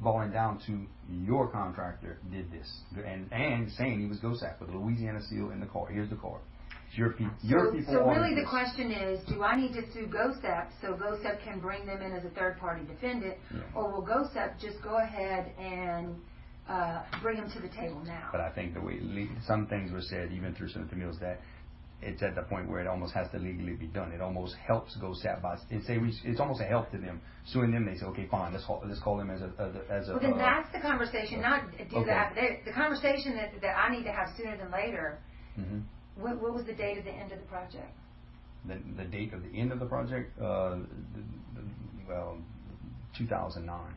boiling down to your contractor did this, and saying he was GOHSEP with a Louisiana seal in the car. Here's the car. Your people. So really, the question is: do I need to sue GOHSEP so GOHSEP can bring them in as a third-party defendant, or will GOHSEP just go ahead and bring them to the table now? But I think the way some things were said, even through Senator Mills, that it's at the point where it almost has to legally be done. It almost helps GOHSEP by it's almost a help to them. Suing them, they say, okay, fine, let's call them as a. Well, then that's the conversation, not do that. The conversation that I need to have sooner than later. Mm-hmm. What was the date of the end of the project? The date of the end of the project, well, 2009.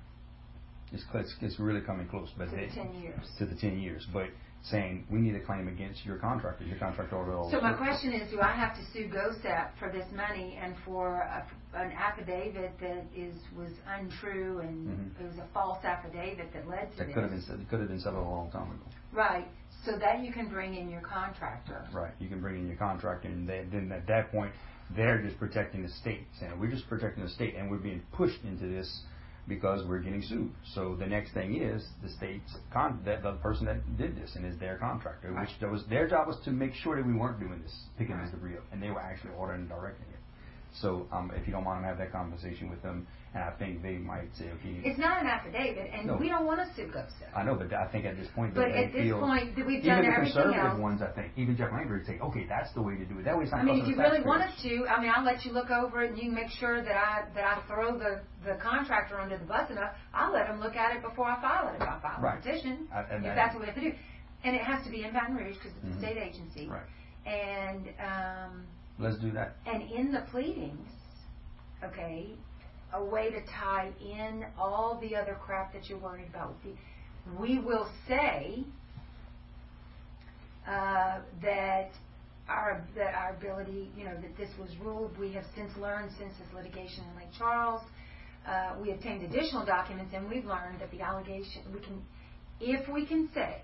It's really coming close, but to the 10 years. To the 10 years, but saying we need a claim against your contractor. Your contractor already. So my question is, do I have to sue GOHSEP for this money and for an affidavit that was untrue and it was a false affidavit that led to this? It could have been settled a long time ago. Right. So that you can bring in your contractor. Right. You can bring in your contractor, and then at that point, they're just protecting the state, saying we're just protecting the state, and we're being pushed into this because we're getting sued. So the next thing is the state's the person that did this and is their contractor, which their job was to make sure that we weren't doing this, picking this debris up, and they were actually ordering and directing it. So if you don't want to have that conversation with them, and I think they might say, okay. It's not an affidavit, and we don't want to sue GOHSEP. I know, but I think at this point, but at this point, we've done even the everything conservative else. ones, I think, even Jeff Langford would say, okay, that's the way to do it. That way, it's not. I mean, if you really want us to, I mean, I'll let you look over it, and you can make sure that I throw the contractor under the bus enough. I'll let him look at it before I file it. If I file a petition, if that's what we have to do, and it has to be in Baton Rouge because it's a state agency. Right. And let's do that. And in the pleadings. Okay, a way to tie in all the other crap that you're worried about. We will say that our ability, that this was ruled. We have since learned since this litigation in Lake Charles, we obtained additional documents, and we've learned that the allegation if we can say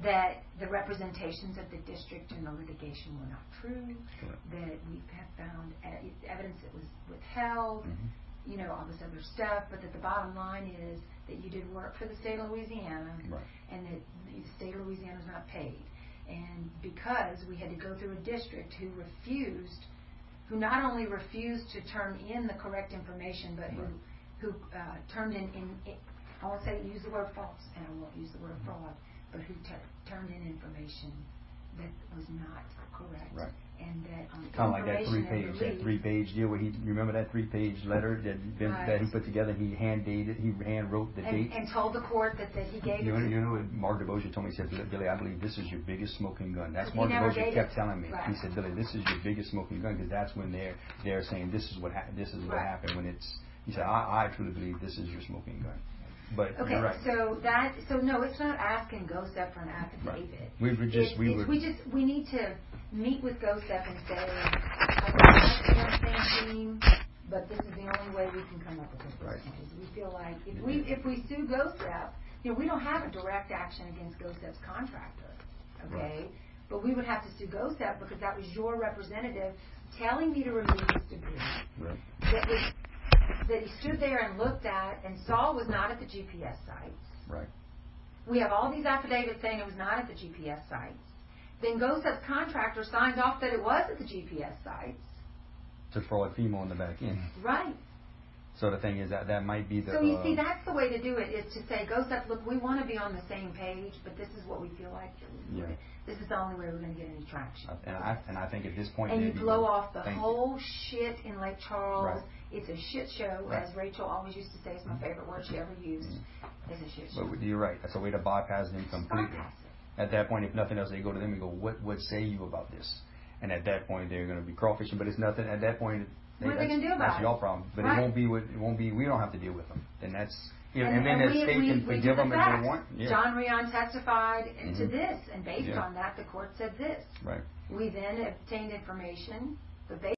that the representations of the district in the litigation were not true, that we have found evidence that was withheld, all this other stuff, but that the bottom line is that you did work for the state of Louisiana, and that the state of Louisiana is not paid. And because we had to go through a district who not only refused to turn in the correct information, but who turned in I won't say use the word false, and I won't use the word fraud, but who turned in information that was not correct. Right. And that kind of like that three-page deal where you remember that 3-page letter that he put together. He hand wrote the date and told the court that he gave. You know what Mark DeBosier told me? He said, Billy, I believe this is your biggest smoking gun. That's Mark DeBosier kept telling me. He said, Billy, this is your biggest smoking gun, because that's when they're saying this is what happened when it's. He said, I truly believe this is your smoking gun. But okay, you're right. So no, it's not asking GOHSEP for an affidavit. Right. We need to meet with GOHSEP and say, I don't have the same team, but this is the only way we can come up with this. Right. We feel like if we sue GOHSEP, we don't have a direct action against GOHSEP's contractor, okay? Right. But we would have to sue GOHSEP because that was your representative telling me to remove this debris. Right. That he stood there and looked at and saw was not at the GPS sites. Right. We have all these affidavits saying it was not at the GPS sites. Then GOHSEP's contractor signed off that it was at the GPS sites. To fraud FEMA on the back end. Right. So the thing is that might be the... So you see, that's the way to do it, is to say, GOHSEP, look, we want to be on the same page, but this is what we feel like. This is the only way we're going to get any traction. And I think at this point... And you blow off the whole shit in Lake Charles. Right. It's a shit show, as Rachel always used to say. It's my favorite word she ever used. It's a shit show. But you're right. That's a way to bypass them completely. At that point, if nothing else, they go to them and go, what say you about this? And at that point, they're going to be crawfishing. But it's nothing. At that point, what are they going to do about it? That's your problem. But it won't be. We don't have to deal with them. And that's. And then the state can forgive them if they want. Yeah. John Rion testified to this, and based on that, the court said this. Right. We then obtained information, but